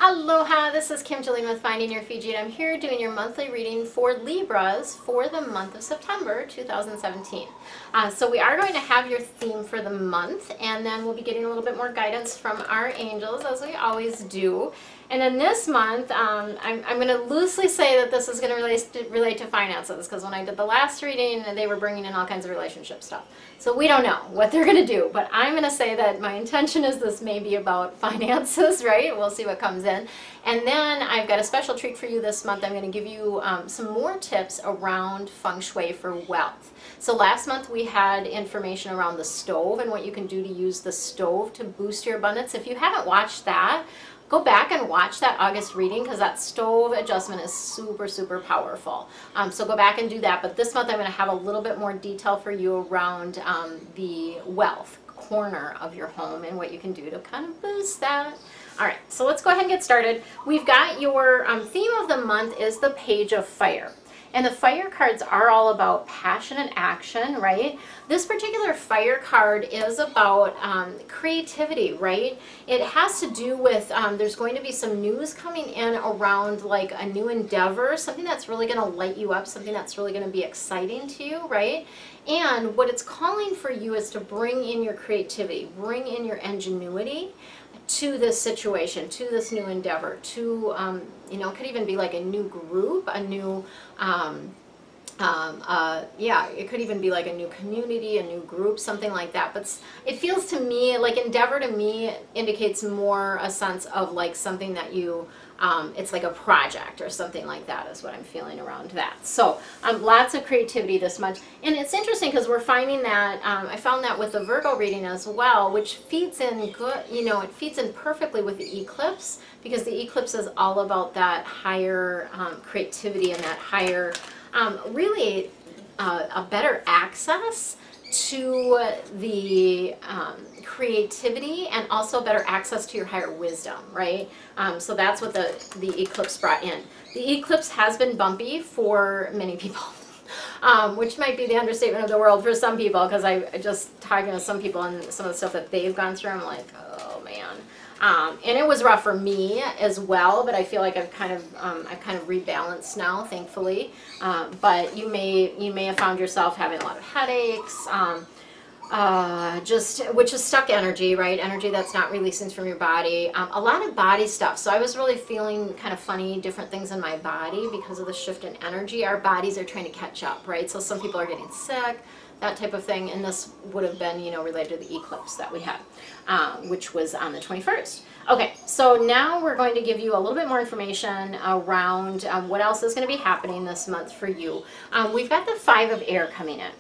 Aloha, this is Kim Jillian with Finding Your Fiji, and I'm here doing your monthly reading for Libras for the month of September 2017. So we are going to have your theme for the month, and then we'll be getting a little bit more guidance from our angels, as we always do. And in this month, I'm going to loosely say that this is going to relate to finances, because when I did the last reading, they were bringing in all kinds of relationship stuff. So we don't know what they're going to do, but I'm going to say that my intention is this may be about finances, right? We'll see what comes in. And then I've got a special treat for you this month. I'm going to give you some more tips around Feng Shui for wealth. So last month we had information around the stove and what you can do to use the stove to boost your abundance. If you haven't watched that, go back and watch that August reading, because that stove adjustment is super, super powerful. So go back and do that. But this month I'm going to have a little bit more detail for you around the wealth corner of your home and what you can do to kind of boost that. All right, so let's go ahead and get started. We've got your theme of the month is the Page of Fire. And the fire cards are all about passion and action, right? This particular fire card is about creativity, right? It has to do with, there's going to be some news coming in around like a new endeavor, something that's really going to light you up, something that's really going to be exciting to you, right? And what it's calling for you is to bring in your creativity, bring in your ingenuity to this situation, to this new endeavor, to, you know, it could even be like a new group, a new, yeah, it could even be like a new community, a new group, something like that. But it feels to me, like endeavor to me indicates more a sense of like something that you, it's like a project or something like that is what I'm feeling around that. So lots of creativity this month. And it's interesting because we're finding that, I found that with the Virgo reading as well, which feeds in good, you know, it feeds in perfectly with the eclipse, because the eclipse is all about that higher creativity and that higher, really a better access to the creativity, and also better access to your higher wisdom, right? So that's what the eclipse brought in. The eclipse has been bumpy for many people, which might be the understatement of the world for some people, because I just talking to some people and some of the stuff that they've gone through, I'm like, oh man. And it was rough for me as well, but I feel like I've kind of rebalanced now, thankfully. But you may have found yourself having a lot of headaches, which is stuck energy, right? Energy that's not releasing from your body. A lot of body stuff. So I was really feeling kind of funny, different things in my body because of the shift in energy. Our bodies are trying to catch up, right? So some people are getting sick, that type of thing, and this would have been, you know, related to the eclipse that we had, which was on the 21st. Okay, so now we're going to give you a little bit more information around what else is going to be happening this month for you. We've got the Five of Air coming in.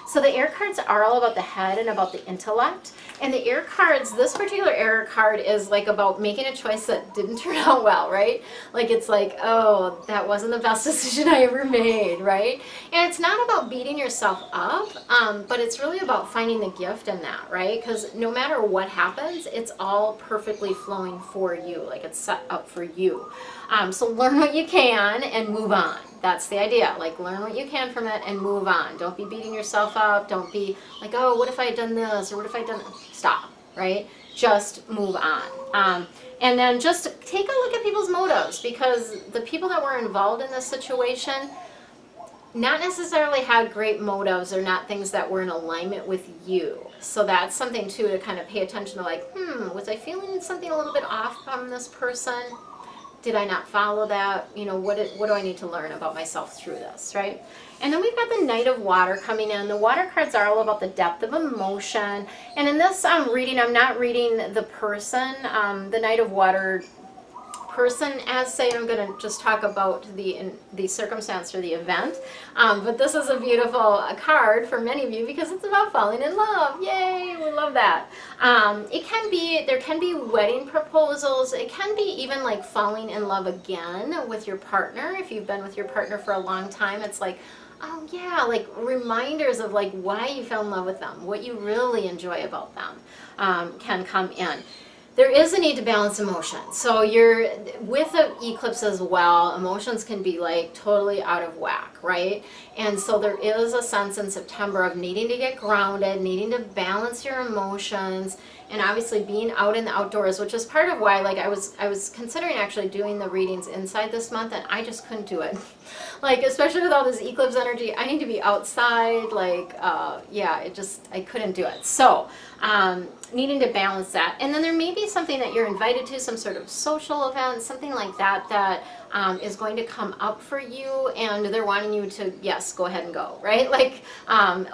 So the air cards are all about the head and about the intellect. And the air cards, this particular air card is like about making a choice that didn't turn out well, right? Like it's like, oh, that wasn't the best decision I ever made, right? And it's not about beating yourself up, but it's really about finding the gift in that, right? Because no matter what happens, it's all perfectly flowing for you, like it's set up for you. So learn what you can and move on. That's the idea. Like, learn what you can from it and move on. Don't be beating yourself up. Don't be like, oh, what if I had done this? Or what if I had done that? Stop, right? Just move on. And then just take a look at people's motives, because the people that were involved in this situation not necessarily had great motives, or not things that were in alignment with you. So that's something, too, to kind of pay attention to, like, was I feeling something a little bit off from this person? Did I not follow that? You know, what do I need to learn about myself through this, right? And then we've got the Knight of Water coming in. The water cards are all about the depth of emotion. And in this reading, I'm not reading the person. The Knight of Water person, as say, I'm going to just talk about the circumstance or the event. But this is a beautiful card for many of you, because it's about falling in love. Yay, we love that. There can be wedding proposals. It can be even like falling in love again with your partner. If you've been with your partner for a long time, it's like, oh yeah, like reminders of like why you fell in love with them, what you really enjoy about them can come in. There is a need to balance emotions. So you're with an eclipse as well, emotions can be like totally out of whack, right? And so there is a sense in September of needing to get grounded, needing to balance your emotions, and obviously being out in the outdoors, which is part of why, like, I was considering actually doing the readings inside this month, and I just couldn't do it. Like, especially with all this eclipse energy, I need to be outside, like, yeah, I couldn't do it. So, needing to balance that. And then there may be something that you're invited to, some sort of social event, something like that, that is going to come up for you, and they're wanting you to, yes, go ahead and go, right? Like,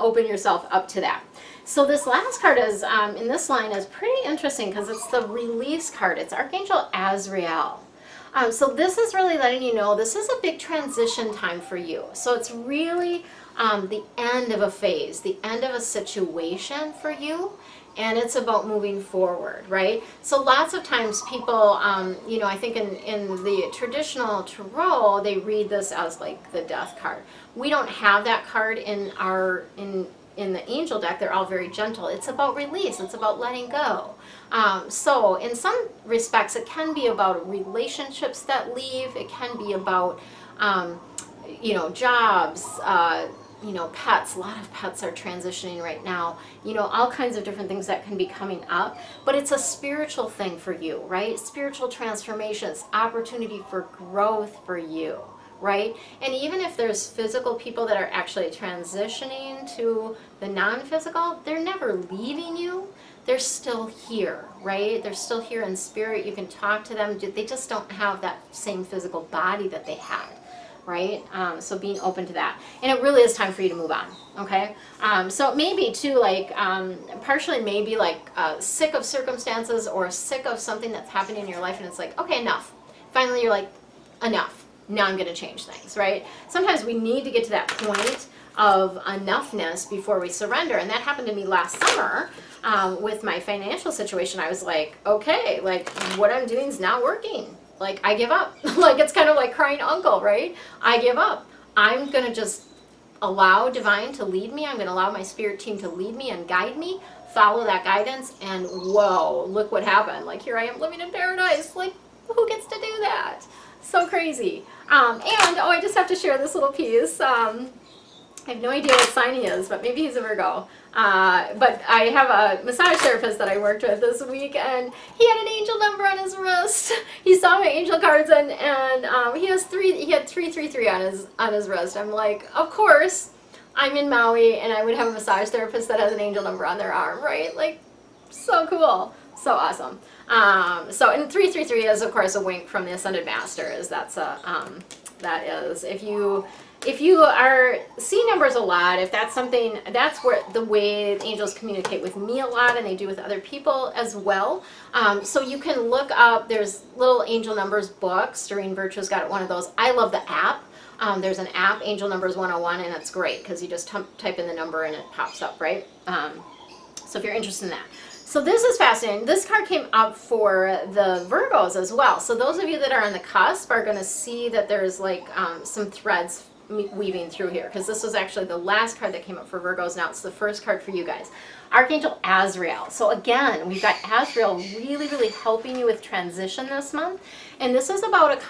open yourself up to that. So this last card is, in this line, is pretty interesting because it's the release card. It's Archangel Azrael. So this is really letting you know this is a big transition time for you. So it's really the end of a phase, the end of a situation for you, and it's about moving forward, right? So lots of times people, you know, I think in the traditional tarot, they read this as like the death card. We don't have that card in our, in the angel deck. They're all very gentle. It's about release. It's about letting go. So in some respects, it can be about relationships that leave. It can be about, you know, jobs, you know, pets. A lot of pets are transitioning right now. You know, all kinds of different things that can be coming up. But it's a spiritual thing for you, right? Spiritual transformations, opportunity for growth for you, right? And even if there's physical people that are actually transitioning to the non-physical, they're never leaving you. They're still here, right? They're still here in spirit. You can talk to them. They just don't have that same physical body that they had, right? So being open to that. And it really is time for you to move on, okay? So it may be too, like, partially maybe like sick of circumstances or sick of something that's happening in your life, and it's like, okay, enough. Finally, you're like, enough. Now I'm going to change things, right? Sometimes we need to get to that point of enoughness before we surrender. And that happened to me last summer with my financial situation. I was like, okay, like what I'm doing is not working. Like I give up. Like it's kind of like crying uncle, right? I give up. I'm going to just allow divine to lead me. I'm going to allow my spirit team to lead me and guide me, follow that guidance, and whoa, look what happened. Like here I am living in paradise. Like who gets to do that? So crazy. And oh, I just have to share this little piece. I have no idea what sign he is, but maybe he's a Virgo. But I have a massage therapist that I worked with this week, and he had an angel number on his wrist. He saw my angel cards, and he has he had 333 on his wrist. I'm like, of course, I'm in Maui, and I would have a massage therapist that has an angel number on their arm, right? Like, so cool, so awesome. So, and 333 is, of course, a wink from the Ascended Masters. That's a, that is, if you are see numbers a lot, if that's something, that's where the way angels communicate with me a lot, and they do with other people as well. So you can look up, there's little angel numbers books. Doreen Virtue's got one of those. I love the app. There's an app, Angel Numbers 101, and it's great because you just type in the number and it pops up, right? So if you're interested in that. So this is fascinating. This card came up for the Virgos as well. So those of you that are on the cusp are going to see that there's like some threads weaving through here, because this was actually the last card that came up for Virgos. Now it's the first card for you guys. Archangel Azrael. So again, we've got Azrael really, really helping you with transition this month. And this is about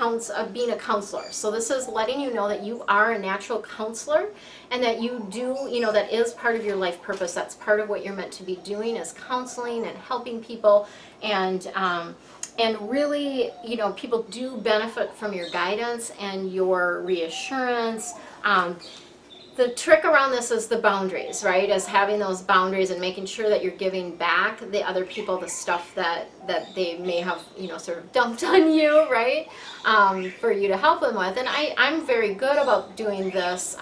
being a counselor. So this is letting you know that you are a natural counselor, and that you do, you know, that is part of your life purpose. That's part of what you're meant to be doing, is counseling and helping people. And really, you know, people do benefit from your guidance and your reassurance. The trick around this is the boundaries, right? Is having those boundaries and making sure that you're giving back the other people the stuff that they may have, you know, sort of dumped on you, right? For you to help them with. And I'm very good about doing this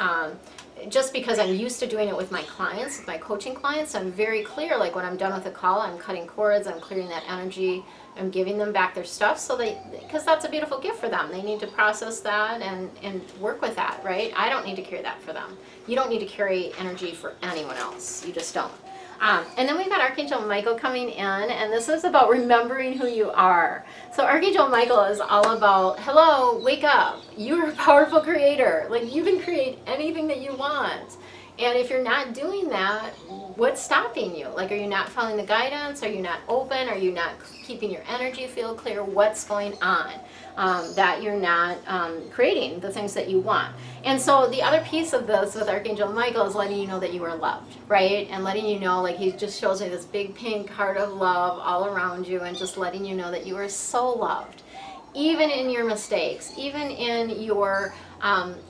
just because I'm used to doing it with my clients, with my coaching clients. I'm very clear, like when I'm done with a call, I'm cutting cords, I'm clearing that energy, I'm giving them back their stuff, so because that's a beautiful gift for them. They need to process that and work with that, right? I don't need to carry that for them. You don't need to carry energy for anyone else. You just don't. And then we've got Archangel Michael coming in, and this is about remembering who you are. So Archangel Michael is all about, hello, wake up. You're a powerful creator. Like, you can create anything that you want. And if you're not doing that, what's stopping you? Like, are you not following the guidance? Are you not open? Are you not keeping your energy field clear? What's going on that you're not creating the things that you want? And so the other piece of this with Archangel Michael is letting you know that you are loved, right? And letting you know, like, he just shows me this big pink heart of love all around you, and just letting you know that you are so loved. Even in your mistakes, even in your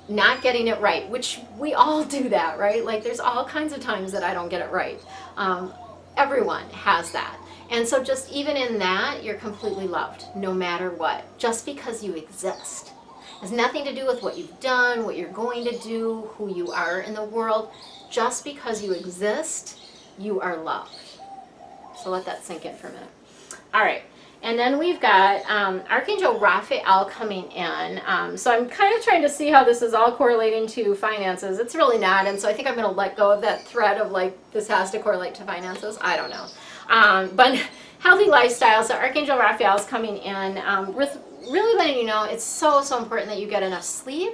not getting it right, which we all do that, right? Like, there's all kinds of times that I don't get it right. Everyone has that. And so just even in that, you're completely loved, no matter what, just because you exist. It has nothing to do with what you've done, what you're going to do, who you are in the world. Just because you exist, you are loved. So let that sink in for a minute. All right. And then we've got Archangel Raphael coming in. So I'm kind of trying to see how this is all correlating to finances. It's really not. And so I think I'm going to let go of that thread of, like, this has to correlate to finances. I don't know. But healthy lifestyle. So Archangel Raphael is coming in with really letting you know it's so, so important that you get enough sleep,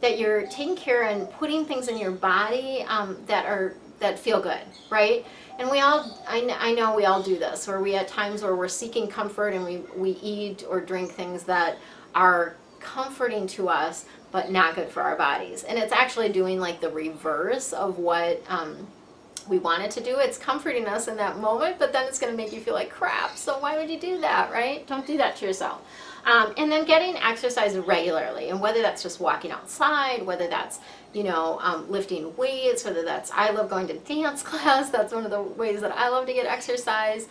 that you're taking care and putting things in your body that feel good, right? And we all, I know we all do this, where we at times where we're seeking comfort and we eat or drink things that are comforting to us, but not good for our bodies. And it's actually doing, like, the reverse of what we want it to do. It's comforting us in that moment, but then it's going to make you feel like crap. So why would you do that, right? Don't do that to yourself. And then getting exercise regularly, and whether that's just walking outside, whether that's, you know, lifting weights, whether that's, I love going to dance class. That's one of the ways that I love to get exercise.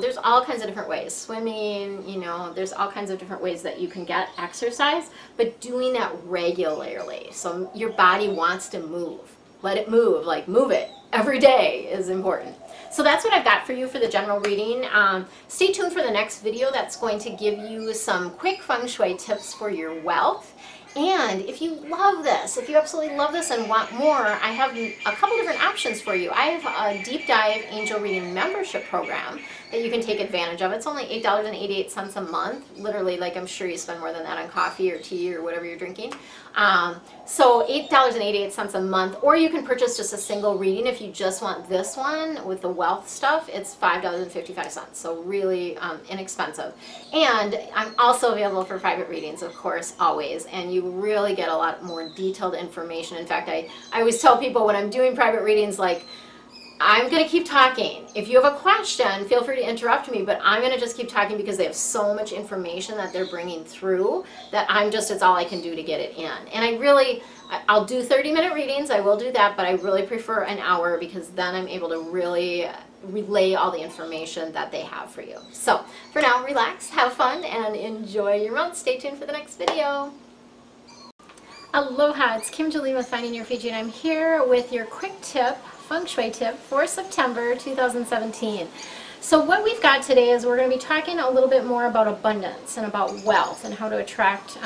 There's all kinds of different ways. Swimming, you know, there's all kinds of different ways that you can get exercise, but doing that regularly. So your body wants to move. Let it move, like, move it. Every day is important. So that's what I've got for you for the general reading. Stay tuned for the next video that's going to give you some quick Feng Shui tips for your wealth. And if you love this, if you absolutely love this and want more, I have a couple different options for you. I have a deep dive angel reading membership program that you can take advantage of. It's only $8.88 a month. Literally, like, I'm sure you spend more than that on coffee or tea or whatever you're drinking. So $8.88 a month, or you can purchase just a single reading if you just want this one with the wealth stuff. It's $5.55, so really inexpensive. And I'm also available for private readings, of course, always, and you really get a lot more detailed information. In fact, I always tell people when I'm doing private readings, like, I'm going to keep talking. If you have a question, feel free to interrupt me, but I'm going to just keep talking because they have so much information that they're bringing through that it's all I can do to get it in. And I'll do 30-minute readings, I will do that, but I really prefer an hour because then I'm able to really relay all the information that they have for you. So for now, relax, have fun, and enjoy your month. Stay tuned for the next video. Aloha, it's Kim Jolie with Finding Your Fiji, and I'm here with your quick tip, Feng Shui tip for September 2017. So what we've got today is we're going to be talking a little bit more about abundance and about wealth and how to attract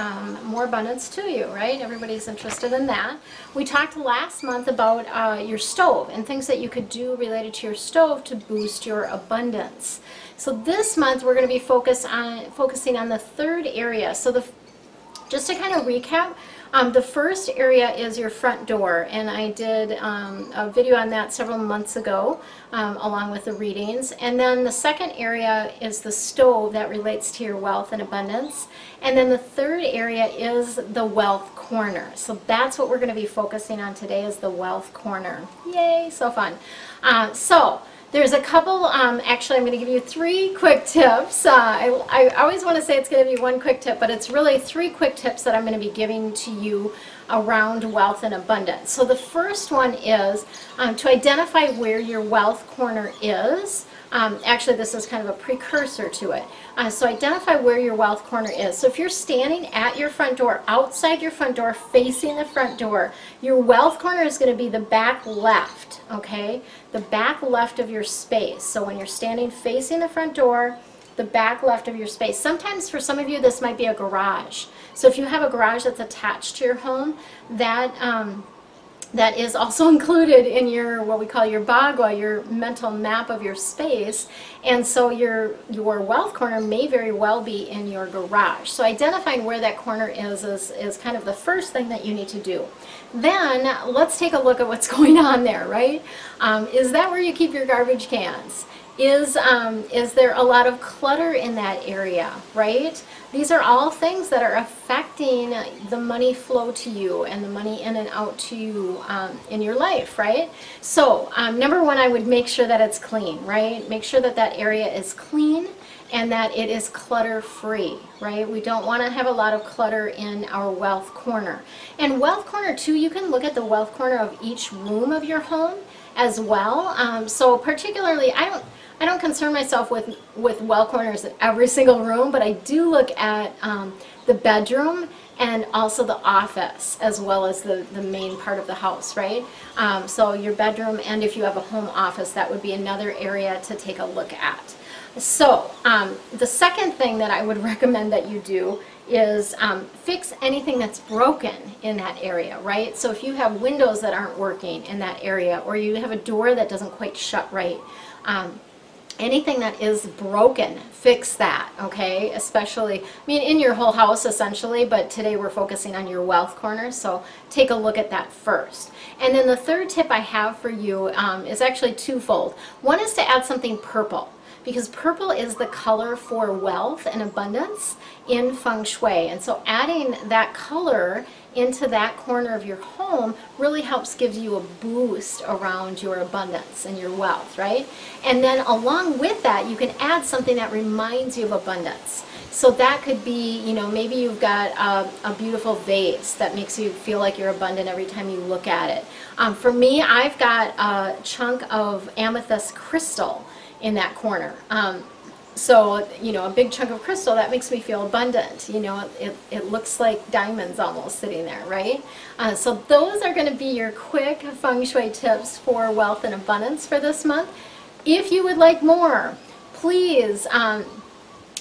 more abundance to you, right? Everybody's interested in that. We talked last month about your stove and things that you could do related to your stove to boost your abundance. So this month we're going to be focusing on the third area. So just to kind of recap, the first area is your front door, and I did a video on that several months ago along with the readings. And then the second area is the stove that relates to your wealth and abundance. And then the third area is the wealth corner. So that's what we're going to be focusing on today, is the wealth corner. Yay, so fun. So there's a couple, actually I'm going to give you 3 quick tips. I always want to say it's going to be 1 quick tip, but it's really 3 quick tips that I'm going to be giving to you around wealth and abundance. So the first one is to identify where your wealth corner is. Actually, this is kind of a precursor to it. So identify where your wealth corner is. So if you're standing at your front door, outside your front door, facing the front door, your wealth corner is going to be the back left, okay? The back left of your space. So when you're standing facing the front door, the back left of your space. Sometimes for some of you this might be a garage. So if you have a garage that's attached to your home, that that is also included in your, what we call your bagua, your mental map of your space. And so your wealth corner may very well be in your garage. So identifying where that corner is kind of the first thing that you need to do. Then let's take a look at what's going on there, right? Is that where you keep your garbage cans? Is there a lot of clutter in that area, right? These are all things that are affecting the money flow to you and the money in and out to you in your life, right? So number one, I would make sure that it's clean, right? Make sure that that area is clean and that it is clutter free, right? We don't want to have a lot of clutter in our wealth corner. And wealth corner too, you can look at the wealth corner of each room of your home as well. So particularly, I don't concern myself with wealth corners in every single room, but I do look at the bedroom and also the office as well as the main part of the house, right? So your bedroom, and if you have a home office, that would be another area to take a look at. So the second thing that I would recommend that you do is fix anything that's broken in that area, right? So if you have windows that aren't working in that area, or you have a door that doesn't quite shut right, anything that is broken, fix that, okay? Especially, I mean, in your whole house essentially, but today we're focusing on your wealth corner, so take a look at that first. And then the third tip I have for you is actually twofold. One is to add something purple, because purple is the color for wealth and abundance in Feng Shui. And so adding that color into that corner of your home really helps give you a boost around your abundance and your wealth, right? And then along with that, you can add something that reminds you of abundance. So that could be, you know, maybe you've got a beautiful vase that makes you feel like you're abundant every time you look at it. For me, I've got a chunk of amethyst crystal in that corner. So, you know, a big chunk of crystal, that makes me feel abundant. You know, it looks like diamonds almost sitting there, right? So those are going to be your quick Feng Shui tips for wealth and abundance for this month. If you would like more, please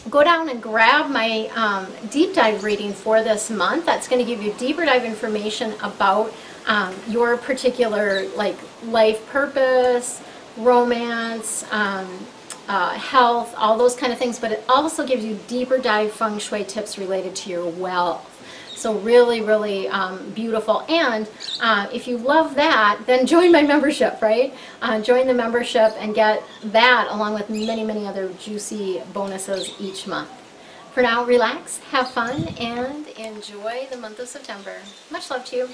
go down and grab my deep dive reading for this month. That's going to give you deeper dive information about your particular life purpose, romance, health, all those kind of things, but it also gives you deeper dive Feng Shui tips related to your wealth. So really, really beautiful. And if you love that, then join my membership, right? Join the membership and get that along with many, many other juicy bonuses each month. For now, relax, have fun, and enjoy the month of September. Much love to you.